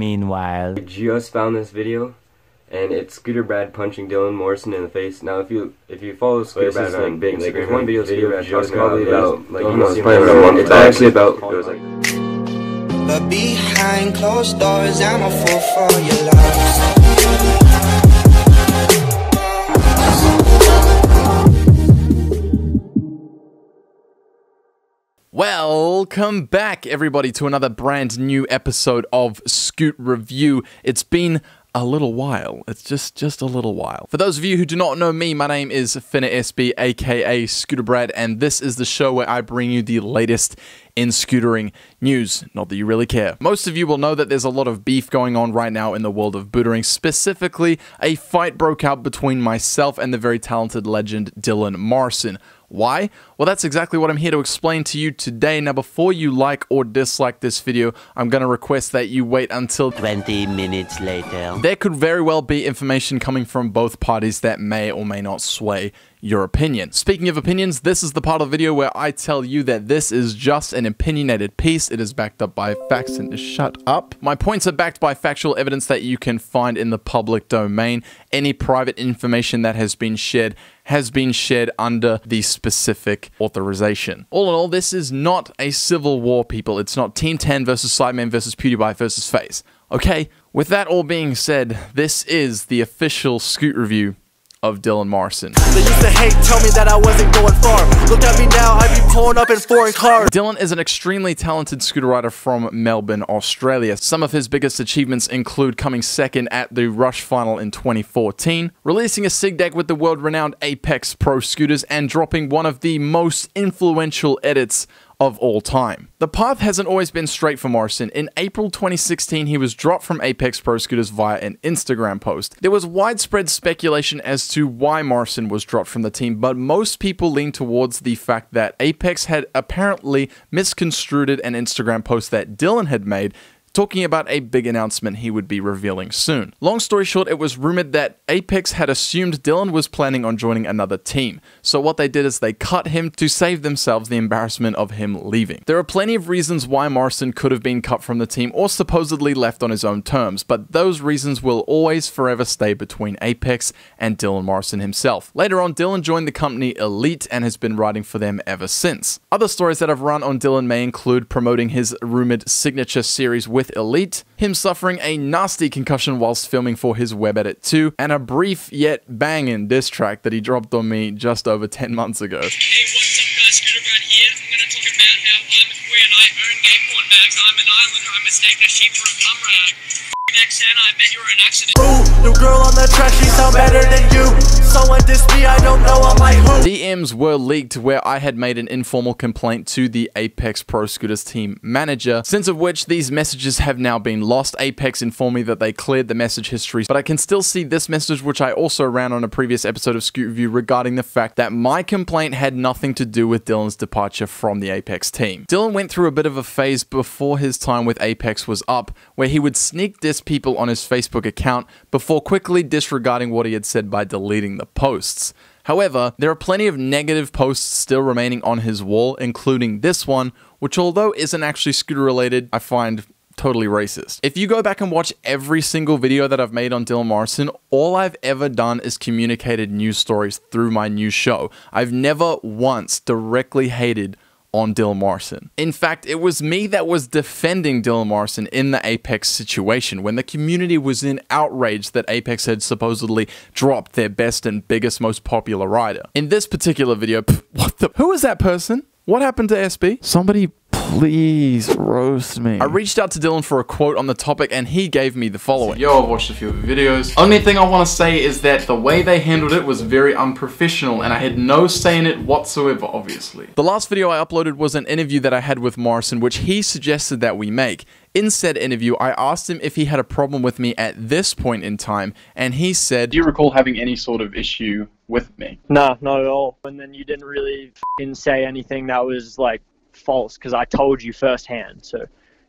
Meanwhile, I just found this video, and it's Scooter Brad punching DYLAN Morrison in the face. Now, if you follow Scooter Brad on big, like there's one video just probably about like it's actually about it was like. But behind closed doors, I'm a fool for your love. Welcome back, everybody, to another brand new episode of Scoot Review. It's been a little while. It's just a little while. For those of you who do not know me, my name is Finna SB, aka Scooter Brad, and this is the show where I bring you the latest in scootering news. Not that you really care. Most of you will know that there's a lot of beef going on right now in the world of bootering. Specifically, a fight broke out between myself and the very talented legend DYLAN Morrison. Why? Well, that's exactly what I'm here to explain to you today. Now, before you like or dislike this video, I'm going to request that you wait until 20 minutes later. There could very well be information coming from both parties that may or may not sway your opinion. Speaking of opinions, this is the part of the video where I tell you that this is just an opinionated piece. It is backed up by facts, and shut up. My points are backed by factual evidence that you can find in the public domain. Any private information that has been shared under the specific authorization. All in all, this is not a civil war, people. It's not Team 10 versus Sideman versus PewDiePie versus FaZe. Okay, with that all being said, this is the official Scoot review of DYLAN Morrison. They used to hate, tell me that I wasn't going far. Look at me now, I be pulling up in foreign cars. DYLAN is an extremely talented scooter rider from Melbourne, Australia. Some of his biggest achievements include coming second at the Rush Final in 2014, releasing a SIG deck with the world-renowned Apex Pro scooters, and dropping one of the most influential edits of all time. The path hasn't always been straight for Morrison. In April 2016, he was dropped from Apex Pro Scooters via an Instagram post. There was widespread speculation as to why Morrison was dropped from the team, but most people lean towards the fact that Apex had apparently misconstrued an Instagram post that DYLAN had made, talking about a big announcement he would be revealing soon. Long story short, it was rumored that Apex had assumed DYLAN was planning on joining another team. So what they did is they cut him to save themselves the embarrassment of him leaving. There are plenty of reasons why Morrison could have been cut from the team or supposedly left on his own terms, but those reasons will always forever stay between Apex and DYLAN Morrison himself. Later on, DYLAN joined the company Elite and has been riding for them ever since. Other stories that have run on DYLAN may include promoting his rumored signature series with Elite, him suffering a nasty concussion whilst filming for his web edit 2, and a brief yet banging diss track that he dropped on me just over 10 months ago. Hey, what's up guys, Scooter Brad here. I'm going to talk about how I'm queer and I own gay porn bags. I'm an islander, I mistake a sheep for a cum rag. Santa, I bet you were an accident. Ooh, new girl on the track, she sound better than you. Someone diss me, I don't know, I'm like who? DMs were leaked where I had made an informal complaint to the Apex Pro Scooters team manager, since of which these messages have now been lost. Apex informed me that they cleared the message history, but I can still see this message, which I also ran on a previous episode of Scoot Review, regarding the fact that my complaint had nothing to do with DYLAN's departure from the Apex team. DYLAN went through a bit of a phase before his time with Apex was up, where he would sneak diss people on his Facebook account before quickly disregarding what he had said by deleting the posts. However, there are plenty of negative posts still remaining on his wall, including this one, which although isn't actually scooter related, I find totally racist. If you go back and watch every single video that I've made on DYLAN Morrison, all I've ever done is communicated news stories through my news show. I've never once directly hated on DYLAN Morrison. In fact, it was me that was defending DYLAN Morrison in the Apex situation when the community was in outrage that Apex had supposedly dropped their best and biggest, most popular rider. In this particular video, who is that person? What happened to SB? Somebody please roast me. I reached out to DYLAN for a quote on the topic and he gave me the following. Yo, I've watched a few of the videos. Only thing I want to say is that the way they handled it was very unprofessional and I had no say in it whatsoever, obviously. The last video I uploaded was an interview that I had with Morrison, which he suggested that we make. In said interview, I asked him if he had a problem with me at this point in time, and he said, "Do you recall having any sort of issue with me?" Nah, not at all. And then you didn't really say anything that was like false because I told you firsthand. So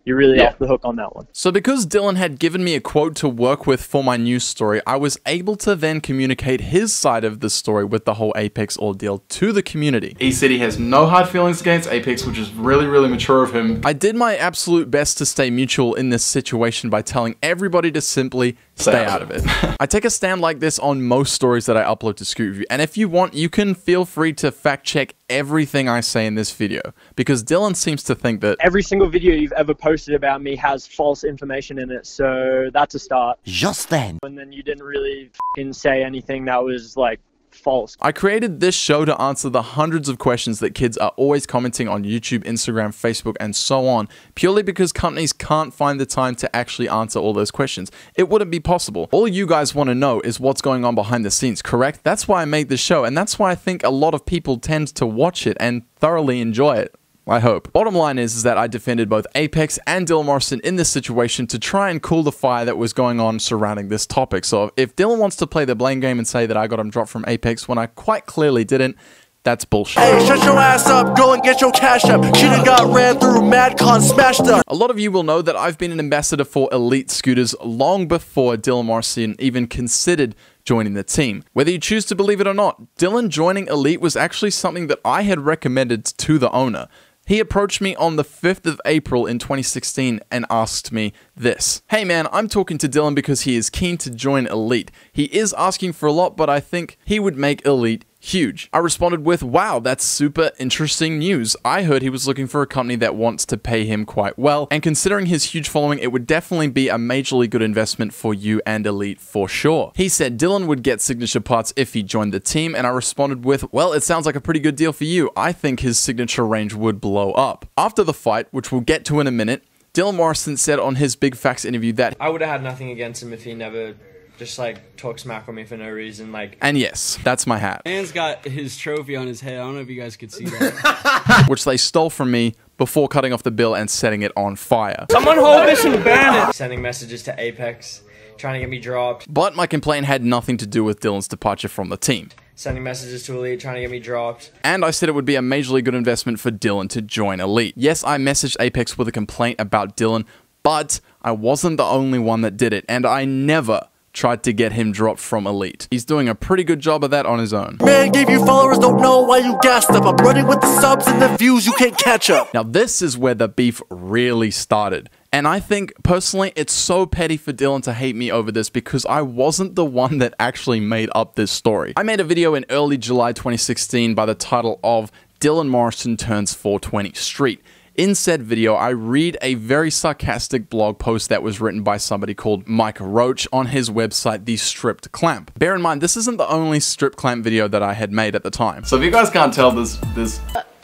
you're really off the hook on that one. So because Dylan had given me a quote to work with for my news story, I was able to then communicate his side of the story with the whole Apex ordeal to the community. He said he has no hard feelings against Apex, which is really, really mature of him. I did my absolute best to stay mutual in this situation by telling everybody to simply stay out of it. I take a stand like this on most stories that I upload to Scoot Review, and if you want, you can feel free to fact check everything I say in this video, because Dylan seems to think that every single video you've ever posted about me has false information in it, so that's a start. Just then. And then you didn't really f***ing say anything that was like false. I created this show to answer the hundreds of questions that kids are always commenting on YouTube, Instagram, Facebook, and so on, purely because companies can't find the time to actually answer all those questions. It wouldn't be possible. All you guys want to know is what's going on behind the scenes, correct? That's why I made this show, and that's why I think a lot of people tend to watch it and thoroughly enjoy it. I hope. Bottom line is that I defended both Apex and DYLAN Morrison in this situation to try and cool the fire that was going on surrounding this topic. So if Dylan wants to play the blame game and say that I got him dropped from Apex when I quite clearly didn't, that's bullshit. Hey, shut your ass up, go and get your cash up. She done got ran through, MadCon smashed up. A lot of you will know that I've been an ambassador for Elite Scooters long before DYLAN Morrison even considered joining the team. Whether you choose to believe it or not, Dylan joining Elite was actually something that I had recommended to the owner. He approached me on the 5th of April in 2016 and asked me this. Hey man, I'm talking to Dylan because he is keen to join Elite. He is asking for a lot, but I think he would make Elite huge. I responded with, wow, that's super interesting news. I heard he was looking for a company that wants to pay him quite well, and considering his huge following, it would definitely be a majorly good investment for you and Elite for sure. He said Dylan would get signature parts if he joined the team, and I responded with, well, it sounds like a pretty good deal for you. I think his signature range would blow up. After the fight, which we'll get to in a minute, DYLAN Morrison said on his Big Facts interview that I would have had nothing against him if he never just like talk smack on me for no reason, like. And yes, that's my hat. Man's got his trophy on his head. I don't know if you guys could see that. Which they stole from me before cutting off the bill and setting it on fire. Someone hold this and ban it! Sending messages to Apex, trying to get me dropped. But my complaint had nothing to do with Dylan's departure from the team. Sending messages to Elite, trying to get me dropped. And I said it would be a majorly good investment for Dylan to join Elite. Yes, I messaged Apex with a complaint about Dylan, but I wasn't the only one that did it, and I never tried to get him dropped from Elite. He's doing a pretty good job of that on his own. Man gave you followers, don't know why you gassed up. I'm running with the subs and the views, you can't catch up. Now this is where the beef really started. And I think, personally, it's so petty for Dylan to hate me over this because I wasn't the one that actually made up this story. I made a video in early July 2016 by the title of DYLAN Morrison Turns 420 Street. In said video, I read a very sarcastic blog post that was written by somebody called Mike Roach on his website, The Stripped Clamp. Bear in mind, this isn't the only strip clamp video that I had made at the time. So if you guys can't tell, this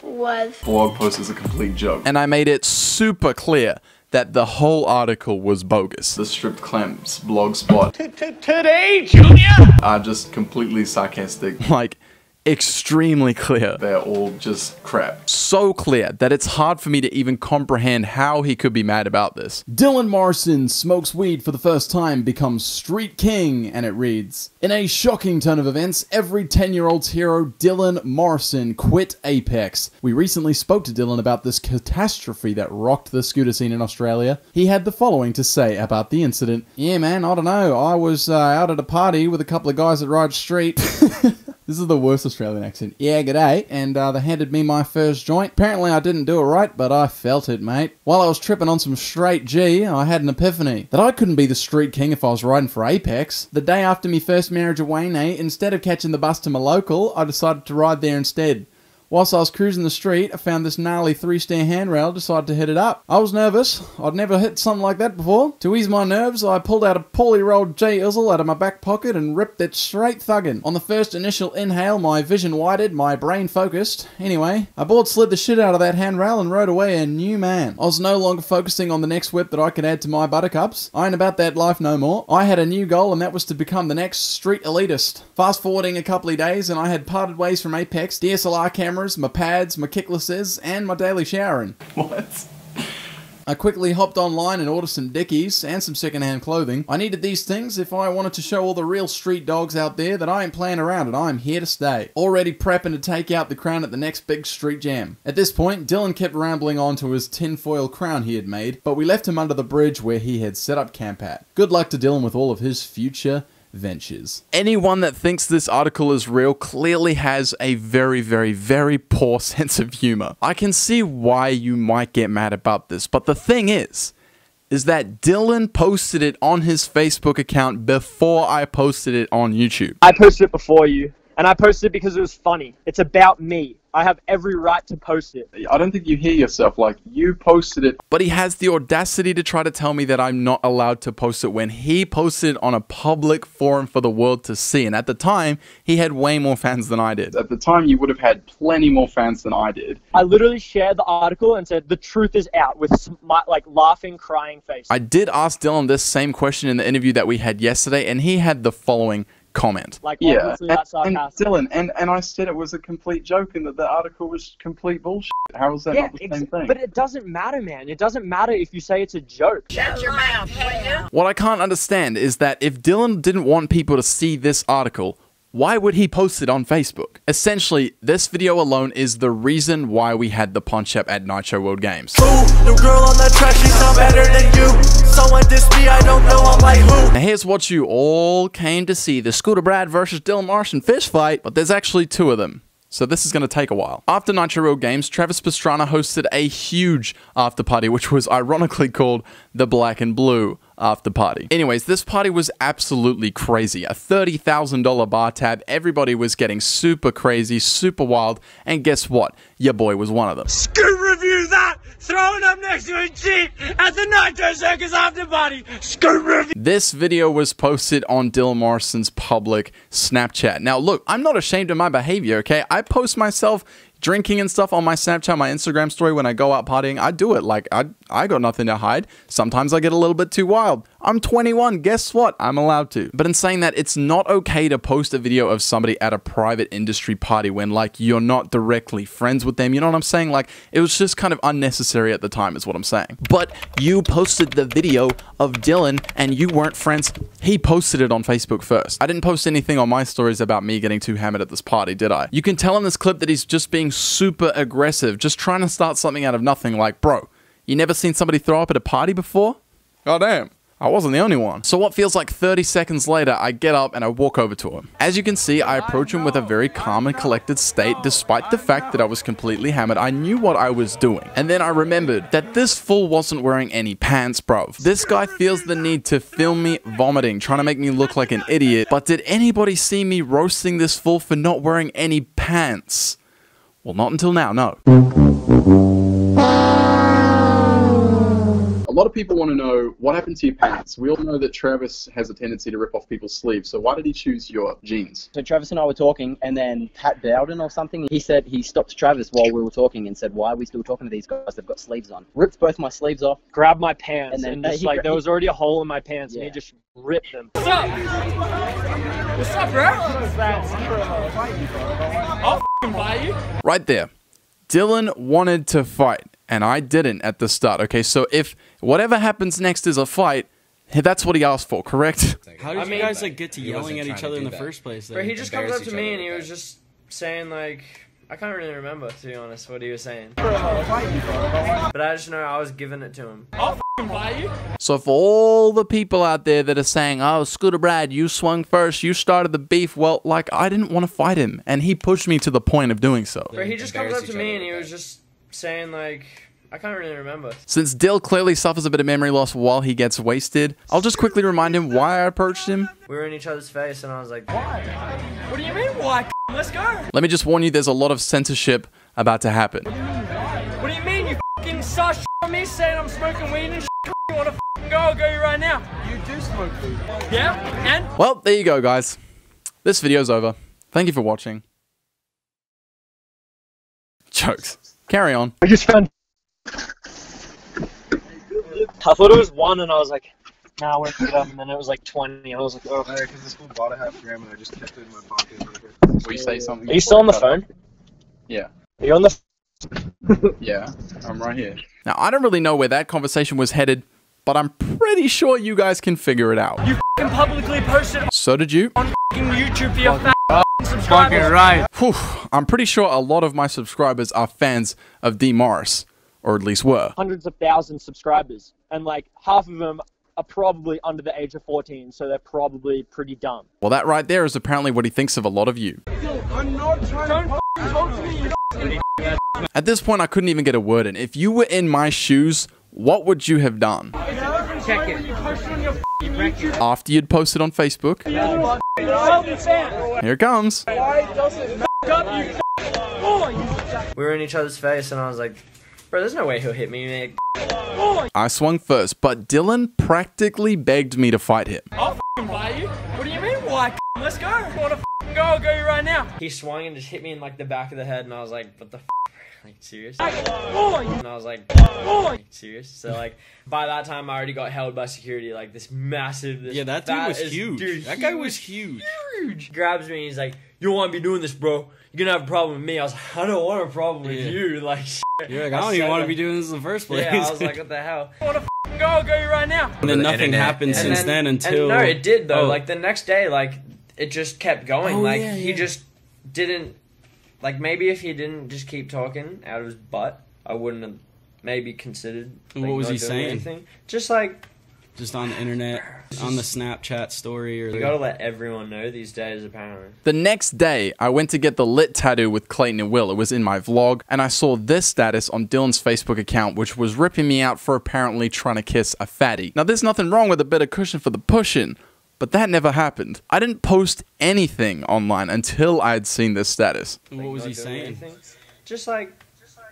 blog post is a complete joke. And I made it super clear that the whole article was bogus. The Stripped Clamps blog spot Today, Junior! are just completely sarcastic. Like, extremely clear. They're all just crap. So clear that it's hard for me to even comprehend how he could be mad about this. DYLAN Morrison smokes weed for the first time, becomes street king, and it reads, in a shocking turn of events, every 10-year-old's hero, DYLAN Morrison, quit Apex. We recently spoke to Dylan about this catastrophe that rocked the scooter scene in Australia. He had the following to say about the incident. Yeah man, I don't know, I was out at a party with a couple of guys that ride street. This is the worst Australian accent. Yeah, g'day. And they handed me my first joint. Apparently I didn't do it right, but I felt it, mate. While I was tripping on some straight G, I had an epiphany that I couldn't be the street king if I was riding for Apex. The day after me first marriage at Wayne, instead of catching the bus to my local, I decided to ride there instead. Whilst I was cruising the street, I found this gnarly 3-stair handrail, decided to hit it up. I was nervous. I'd never hit something like that before. To ease my nerves, I pulled out a poorly rolled J-Izzle out of my back pocket and ripped it straight thuggin'. On the first initial inhale, my vision widened, my brain focused. Anyway, I board slid the shit out of that handrail and rode away a new man. I was no longer focusing on the next whip that I could add to my buttercups. I ain't about that life no more. I had a new goal and that was to become the next street elitist. Fast forwarding a couple of days and I had parted ways from Apex, DSLR cameras, my pads, my kicklesses, and my daily showering. What? I quickly hopped online and ordered some dickies and some secondhand clothing. I needed these things if I wanted to show all the real street dogs out there that I ain't playing around and I'm here to stay. Already prepping to take out the crown at the next big street jam. At this point, Dylan kept rambling on to his tinfoil crown he had made, but we left him under the bridge where he had set up camp at. Good luck to Dylan with all of his future ventures. Anyone that thinks this article is real clearly has a very, very, very poor sense of humor. I can see why you might get mad about this, but the thing is that Dylan posted it on his Facebook account before I posted it on YouTube. I posted it before you, and I posted it because it was funny. It's about me. I have every right to post it. I don't think you hear yourself. Like, you posted it. But he has the audacity to try to tell me that I'm not allowed to post it when he posted it on a public forum for the world to see. And at the time, he had way more fans than I did. At the time, you would have had plenty more fans than I did. I literally shared the article and said, the truth is out, with my, like, laughing, crying face. I did ask Dylan this same question in the interview that we had yesterday, and he had the following comment. Like, yeah, and Dylan, and I said it was a complete joke and that the article was complete bullshit. How is that not the same thing? But it doesn't matter, man. It doesn't matter if you say it's a joke. Shut your mouth, will you? What I can't understand is that if Dylan didn't want people to see this article, why would he post it on Facebook? Essentially, this video alone is the reason why we had the punch-up at Nitro World Games. Ooh, the girl on that track, she's not better than you. Someone diss me, I don't know, I'm like who? Now here's what you all came to see, the Scooter Brad versus DYLAN Morrison fist fight, but there's actually two of them. So this is going to take a while. After Nitro World Games, Travis Pastrana hosted a huge after party, which was ironically called the Black and Blue after party. Anyways, this party was absolutely crazy. A $30,000 bar tab, everybody was getting super crazy, super wild, and guess what? Your boy was one of them. Scoot review that! Throwing up next to a Jeep at the Nitro Circus after party! Scoot review! This video was posted on DYLAN Morrison's public Snapchat. Now look, I'm not ashamed of my behavior, okay? I post myself drinking and stuff on my Snapchat, my Instagram story when I go out partying. I do it. Like, I got nothing to hide. Sometimes I get a little bit too wild. I'm 21. Guess what? I'm allowed to. But in saying that, it's not okay to post a video of somebody at a private industry party when, like, you're not directly friends with them. You know what I'm saying? Like, it was just kind of unnecessary at the time is what I'm saying. But you posted the video of Dylan and you weren't friends. He posted it on Facebook first. I didn't post anything on my stories about me getting too hammered at this party, did I? You can tell in this clip that he's just being super aggressive, just trying to start something out of nothing. Like, bro, you never seen somebody throw up at a party before? God damn, I wasn't the only one. So what feels like 30 seconds later, I get up and I walk over to him. As you can see, I approach him with a very calm and collected state. Despite the fact that I was completely hammered, I knew what I was doing. And then I remembered that this fool wasn't wearing any pants, bro. This guy feels the need to film me vomiting, trying to make me look like an idiot. But did anybody see me roasting this fool for not wearing any pants? Well, not until now, no. A lot of people want to know what happened to your pants. We all know that Travis has a tendency to rip off people's sleeves, so why did he choose your jeans? So Travis and I were talking, and then Pat Bowden or something, he said he stopped Travis while we were talking and said, why are we still talking to these guys? They've got sleeves on. Ripped both my sleeves off. Grabbed my pants, and and then just like, there was already a hole in my pants, and he just ripped them. What's up? What's up, bro? I'll f***ing fight you. Right there. Dylan wanted to fight, and I didn't at the start. Okay, so if whatever happens next is a fight, that's what he asked for, correct? How did you guys like get to yelling at each other in the first place? But he just comes up to me and he was just saying like, I can't really remember, to be honest, what he was saying. But I just know I was giving it to him. I'll f***ing fight you. So for all the people out there that are saying, oh, Scooter Brad, you swung first, you started the beef, well, like, I didn't want to fight him, and he pushed me to the point of doing so. But he just comes up to me and he was just saying like, I can't really remember. Since Dill clearly suffers a bit of memory loss while he gets wasted, I'll just quickly remind him why I approached him. We were in each other's face and I was like, why? What do you mean why? Let's go. Let me just warn you, there's a lot of censorship about to happen. What do you mean? You f***ing saw shit on me saying I'm smoking weed and shit? You wanna f***ing go? I'll go you right now. You do smoke weed. Yeah? And? Well, there you go, guys. This video's over. Thank you for watching. Jokes. Carry on. I just found... I thought it was 1 and I was like, nah, I won't pick it up, and then it was like 20 and I was like, oh. Because this fool bought a half gram and I just kept it in my pocket. Will you say something? Are you still on the phone? Yeah. Are you on the Yeah, I'm right here. Now, I don't really know where that conversation was headed, but I'm pretty sure you guys can figure it out. You f***ing publicly posted So did you? on f***ing YouTube for your fat subscribers. Right. Whew, I'm pretty sure a lot of my subscribers are fans of D. Morris, or at least were. Hundreds of thousands subscribers, and like half of them are probably under the age of 14, so they're probably pretty dumb. Well, that right there is apparently what he thinks of a lot of you. At this point, I couldn't even get a word in. If you were in my shoes, what would you have done? Check it. After you'd posted on Facebook. Here it comes. We were in each other's face, and I was like, bro, there's no way he'll hit me, man. I swung first, but Dylan practically begged me to fight him. I'll f***ing buy you. What do you mean, why? Let's go. I want to f***ing go. I'll go right now. He swung and just hit me in like the back of the head, and I was like, what the f***? Like, serious? And I was like, serious? So, like, by that time, I already got held by security, like, this massive... Yeah, that dude was huge. Dude, that guy was huge. Huge. Grabs me, and he's like, you don't want to be doing this, bro. You're gonna have a problem with me. I was like, I don't want a problem with you. Like, shit. You're like, I don't even want to be doing this in the first place. Yeah, I was like, what the hell? I want to f***ing go. I'll go right now. And then nothing happened since then until... No, it did, though. Like, the next day, like, it just kept going. Like, he just didn't... Like, maybe if he didn't just keep talking out of his butt, I wouldn't have maybe considered... Like, what was he saying? Anything. Just, like... Just on the internet, on the Snapchat story, or... You gotta let everyone know these days, apparently. The next day, I went to get the lit tattoo with Clayton and Will. It was in my vlog, and I saw this status on Dylan's Facebook account, which was ripping me out for apparently trying to kiss a fatty. Now, there's nothing wrong with a bit of cushion for the pushing, but that never happened. I didn't post anything online until I had seen this status. What was he saying? Just like...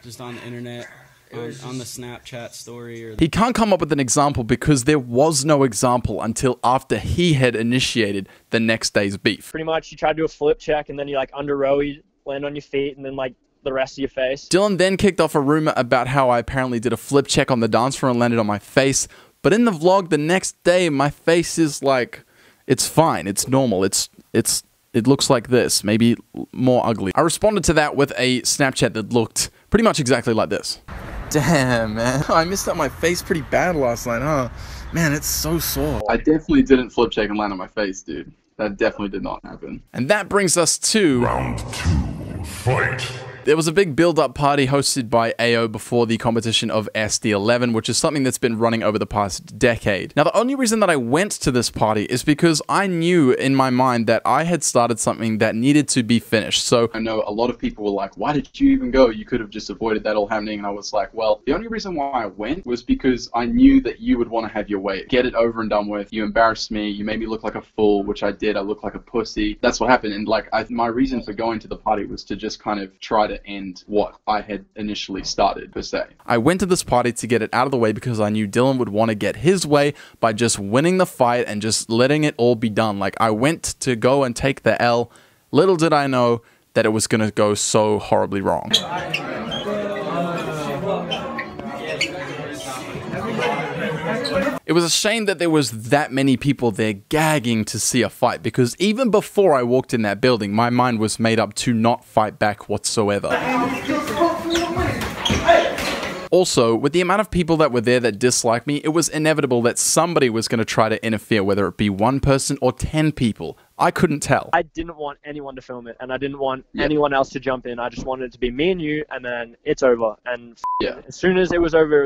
Just on the internet, on the Snapchat story, or... He can't come up with an example because there was no example until after he had initiated the next day's beef. Pretty much, you try to do a flip check, and then you like under row, you land on your feet, and then like the rest of your face. Dylan then kicked off a rumor about how I apparently did a flip check on the dance floor and landed on my face. But in the vlog the next day, my face is like... It's fine. It's normal. It looks like this, maybe more ugly. I responded to that with a Snapchat that looked pretty much exactly like this. Damn, man. I missed out my face pretty bad last night, huh? Man, it's so sore. I definitely didn't flip check and land on my face, dude. That definitely did not happen. And that brings us to... Round 2, fight. There was a big build-up party hosted by AO before the competition of SD11, which is something that's been running over the past decade. Now, the only reason that I went to this party is because I knew in my mind that I had started something that needed to be finished, so... I know a lot of people were like, why did you even go? You could have just avoided that all happening. And I was like, well, the only reason why I went was because I knew that you would want to have your way. Get it over and done with. You embarrassed me. You made me look like a fool, which I did. I looked like a pussy. That's what happened. And like, my reason for going to the party was to just kind of try to end what I had initially started, per se. I went to this party to get it out of the way because I knew Dylan would want to get his way by just winning the fight and just letting it all be done. Like, I went to go and take the L. Little did I know that it was going to go so horribly wrong. It was a shame that there was that many people there gagging to see a fight, because even before I walked in that building, my mind was made up to not fight back whatsoever. Also, with the amount of people that were there that disliked me, it was inevitable that somebody was going to try to interfere, whether it be one person or 10 people. I couldn't tell. I didn't want anyone to film it, and I didn't want anyone else to jump in. I just wanted it to be me and you, and then it's over. And as soon as it was over,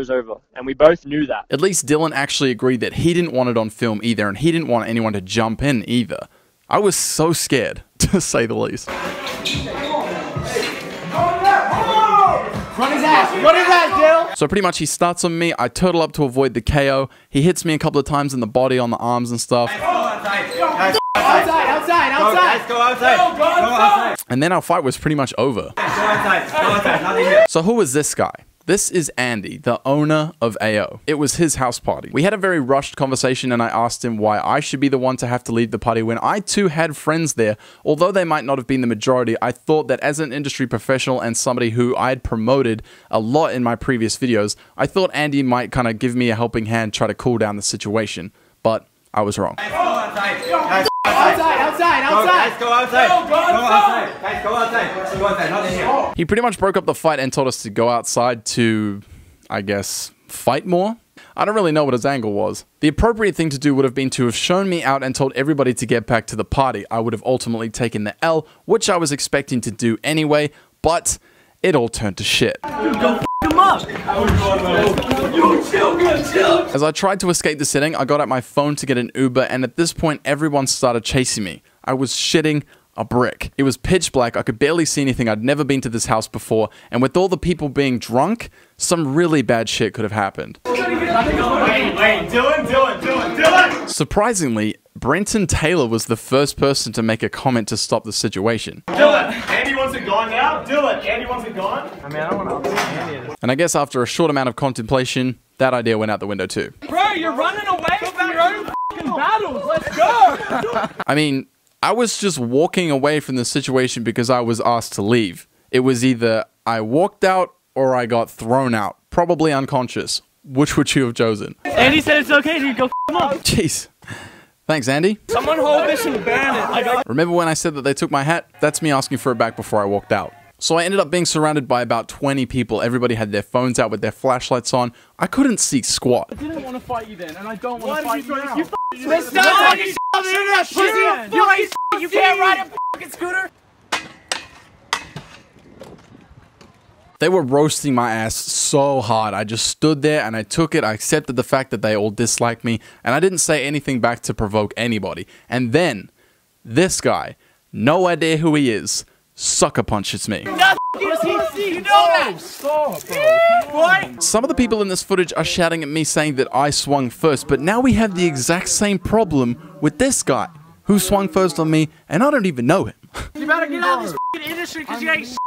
and we both knew that. At least Dylan actually agreed that he didn't want it on film either, and he didn't want anyone to jump in either. I was so scared, to say the least. Run his ass! Run his ass, Dill! So pretty much he starts on me, I turtle up to avoid the KO, he hits me a couple of times in the body, on the arms and stuff. Outside! Let's go outside! Go outside! And then our fight was pretty much over. Go outside, nothing here. So who is this guy? This is Andy, the owner of AO. It was his house party. We had a very rushed conversation and I asked him why I should be the one to have to leave the party when I too had friends there. Although they might not have been the majority, I thought that as an industry professional and somebody who I had promoted a lot in my previous videos, I thought Andy might kind of give me a helping hand, try to cool down the situation. But I was wrong. He pretty much broke up the fight and told us to go outside to, I guess, fight more? I don't really know what his angle was. The appropriate thing to do would have been to have shown me out and told everybody to get back to the party. I would have ultimately taken the L, which I was expecting to do anyway, but it all turned to shit. As I tried to escape the sitting, I got out my phone to get an Uber, and at this point, everyone started chasing me. I was shitting a brick. It was pitch black, I could barely see anything, I'd never been to this house before, and with all the people being drunk, some really bad shit could have happened. Dylan! Surprisingly, Brenton Taylor was the first person to make a comment to stop the situation. Dylan, Andy wants it gone now? Dylan, Andy wants it gone? I mean, I don't want to upset Andy. And I guess after a short amount of contemplation, that idea went out the window too. Bro, you're running away from your own f***ing battles. Let's go! I mean, I was just walking away from the situation because I was asked to leave. It was either I walked out or I got thrown out, probably unconscious. Which would you have chosen? Andy said it's okay, dude. Go f*** him up. Jeez. Thanks, Andy. Someone hold this and ban it. Remember when I said that they took my hat? That's me asking for it back before I walked out. So I ended up being surrounded by about 20 people. Everybody had their phones out with their flashlights on. I couldn't see squat. I didn't want to fight you then, and I don't want to fight you now. You can't ride a fucking scooter. They were roasting my ass so hard. I just stood there and I took it. I accepted the fact that they all disliked me, and I didn't say anything back to provoke anybody. And then, this guy, no idea who he is, sucker punches me. Some of the people in this footage are shouting at me saying that I swung first, but now we have the exact same problem with this guy, who swung first on me, and I don't even know him. You better get out of this industry because you ain't shit.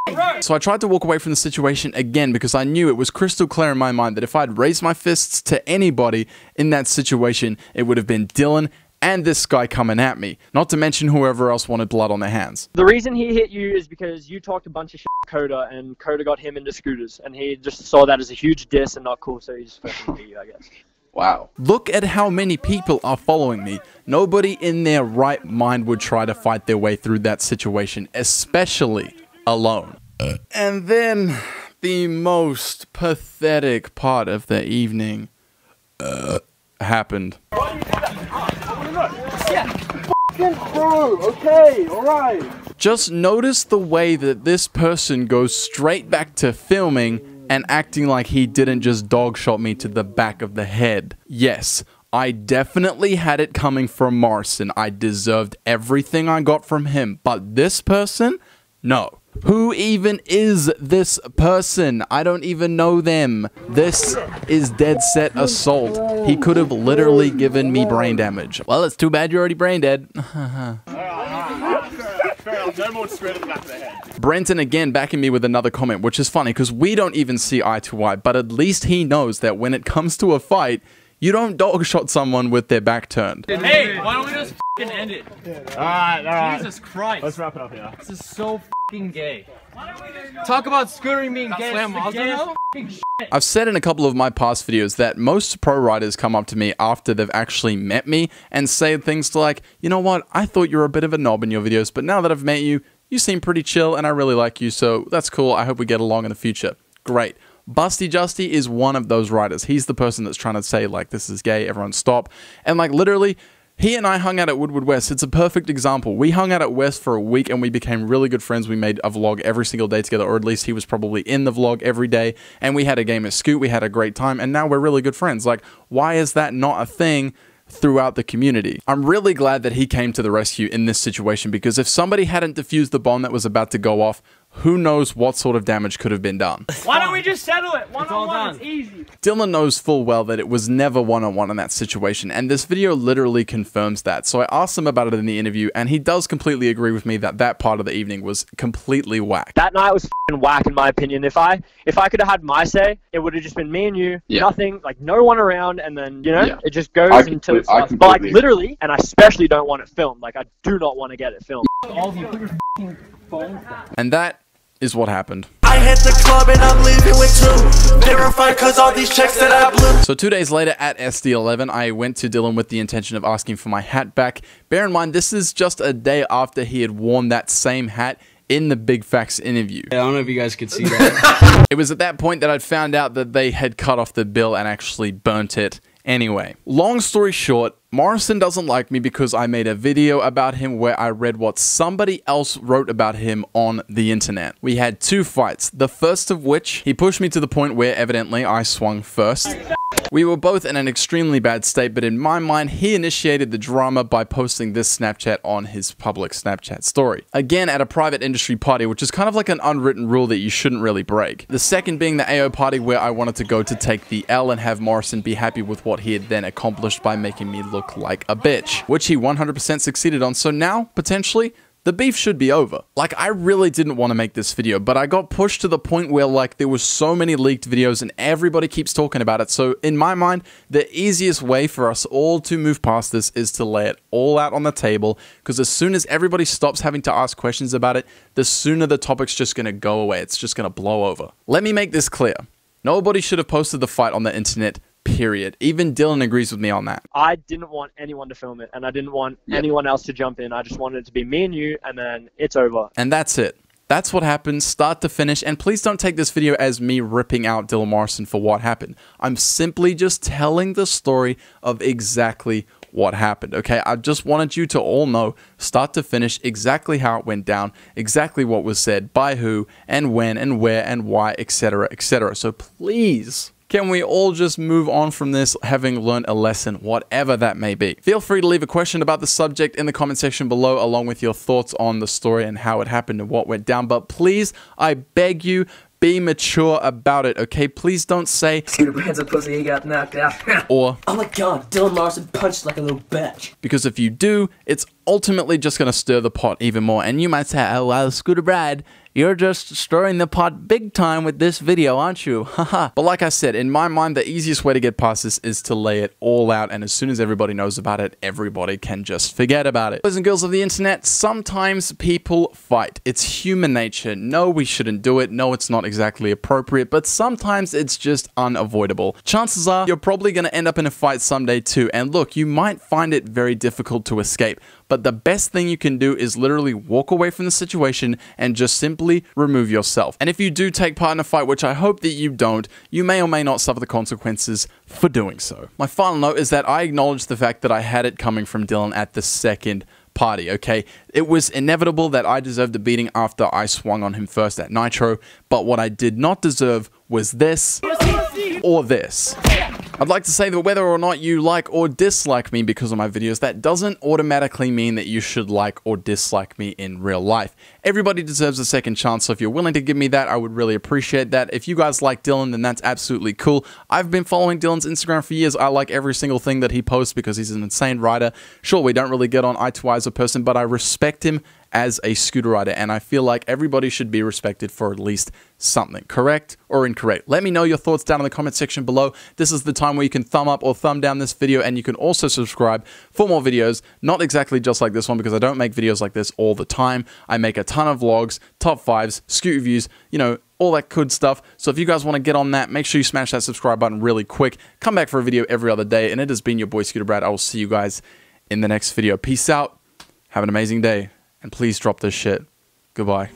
So I tried to walk away from the situation again because I knew it was crystal clear in my mind that if I'd raised my fists to anybody in that situation, it would have been Dylan and this guy coming at me, not to mention whoever else wanted blood on their hands. The reason he hit you is because you talked a bunch of shit to Coda, and Coda got him into scooters, and he just saw that as a huge diss and not cool, so he just fucking hit you, I guess. Wow. Look at how many people are following me. Nobody in their right mind would try to fight their way through that situation, especially alone. And then, the most pathetic part of the evening happened. Bro, okay, alright. Just notice the way that this person goes straight back to filming and acting like he didn't just dog shot me to the back of the head. Yes, I definitely had it coming from Morrison. I deserved everything I got from him. But this person? No. Who even is this person? I don't even know them. This is dead set assault. He could have literally given me brain damage. Well, it's too bad you're already brain dead. No more straight in the back of the head. Brenton again backing me with another comment, which is funny because we don't even see eye to eye, but at least he knows that when it comes to a fight, you don't dog shot someone with their back turned. Hey, why don't we just f***ing end it? Alright. Jesus Christ. Let's wrap it up here. This is so f***ing gay. Talk about scootering being gay. I've said in a couple of my past videos that most pro riders come up to me after they've actually met me and say things like, you know what, I thought you were a bit of a knob in your videos, but now that I've met you, you seem pretty chill and I really like you, so that's cool, I hope we get along in the future. Great. Busty Justy is one of those riders. He's the person that's trying to say, like, this is gay, everyone stop. And, like, literally, he and I hung out at Woodward West. It's a perfect example. We hung out at West for a week and we became really good friends. We made a vlog every single day together, or at least he was probably in the vlog every day. And we had a game of Scoot. We had a great time. And now we're really good friends. Like, why is that not a thing throughout the community? I'm really glad that he came to the rescue in this situation, because if somebody hadn't defused the bomb that was about to go off, who knows what sort of damage could have been done. Why don't we just settle it? One-on-one, it's easy. Dylan knows full well that it was never one-on-one in that situation, and this video literally confirms that. So I asked him about it in the interview, and he does completely agree with me that that part of the evening was completely whack. That night was f***ing whack in my opinion. If I could have had my say, it would have just been me and you, nothing, like no one around, and then, you know, it just goes until it's lost. But like literally, and I especially don't want it filmed. Like I do not want to get it filmed. All of you, put your f***ing phones down. And that is what happened. I hit the club and I'm leaving with two. verified cause all these checks that I blew. So 2 days later at SD11, I went to Dylan with the intention of asking for my hat back. Bear in mind, this is just a day after he had worn that same hat in the Big Facts interview. I don't know if you guys could see that. It was at that point that I'd found out that they had cut off the bill and actually burnt it anyway. Long story short, Morrison doesn't like me because I made a video about him where I read what somebody else wrote about him on the internet. We had 2 fights, the first of which he pushed me to the point where evidently I swung first. We were both in an extremely bad state, but in my mind, he initiated the drama by posting this Snapchat on his public Snapchat story. Again, at a private industry party, which is kind of like an unwritten rule that you shouldn't really break. The second being the AO party where I wanted to go to take the L and have Morrison be happy with what he had then accomplished by making me look like a bitch, which he 100% succeeded on. So now, potentially, the beef should be over. Like, I really didn't want to make this video, but I got pushed to the point where, like, there was so many leaked videos and everybody keeps talking about it. So in my mind, the easiest way for us all to move past this is to lay it all out on the table, because as soon as everybody stops having to ask questions about it, the sooner the topic's just going to go away. It's just going to blow over. Let me make this clear. Nobody should have posted the fight on the internet, period. Even Dylan agrees with me on that. I didn't want anyone to film it, and I didn't want anyone else to jump in. I just wanted it to be me and you, and then it's over. And that's it. That's what happened, start to finish. And please don't take this video as me ripping out Dylan Morrison for what happened. I'm simply just telling the story of exactly what happened, okay? I just wanted you to all know, start to finish, exactly how it went down, exactly what was said, by who, and when, and where, and why, etc., etc. So please, can we all just move on from this having learned a lesson, whatever that may be? Feel free to leave a question about the subject in the comment section below, along with your thoughts on the story and how it happened and what went down. But please, I beg you, be mature about it, okay? Please don't say Scooter Brad's a pussy, he got knocked out. Or, oh my god, Dylan Morrison punched like a little bitch. Because if you do, it's ultimately just going to stir the pot even more. And you might say, oh well, Scooter Brad, you're just stirring the pot big time with this video, aren't you? Haha. But like I said, in my mind, the easiest way to get past this is to lay it all out, and as soon as everybody knows about it, everybody can just forget about it. Boys and girls of the internet, sometimes people fight. It's human nature. No, we shouldn't do it. No, it's not exactly appropriate, but sometimes it's just unavoidable. Chances are you're probably going to end up in a fight someday too, and look, you might find it very difficult to escape, but the best thing you can do is literally walk away from the situation and just simply remove yourself. And if you do take part in a fight, which I hope that you don't, you may or may not suffer the consequences for doing so. My final note is that I acknowledge the fact that I had it coming from Dylan at the second party, okay? It was inevitable that I deserved a beating after I swung on him first at Nitro, but what I did not deserve was this or this. I'd like to say that whether or not you like or dislike me because of my videos, that doesn't automatically mean that you should like or dislike me in real life. Everybody deserves a second chance, so if you're willing to give me that, I would really appreciate that. If you guys like Dylan, then that's absolutely cool. I've been following Dylan's Instagram for years. I like every single thing that he posts because he's an insane rider. Sure, we don't really get on eye to eye as a person, but I respect him as a scooter rider, and I feel like everybody should be respected for at least something. Correct or incorrect? Let me know your thoughts down in the comment section below. This is the time where you can thumb up or thumb down this video, and you can also subscribe for more videos, not exactly just like this one, because I don't make videos like this all the time. I make a ton of vlogs, top fives, scoot reviews, you know, all that good stuff. So if you guys want to get on that, make sure you smash that subscribe button really quick. Come back for a video every other day, and it has been your boy Scooter Brad. I will see you guys in the next video. Peace out. Have an amazing day. And please drop this shit. Goodbye.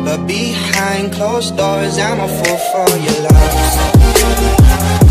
But behind closed doors, I'm a fool for your love.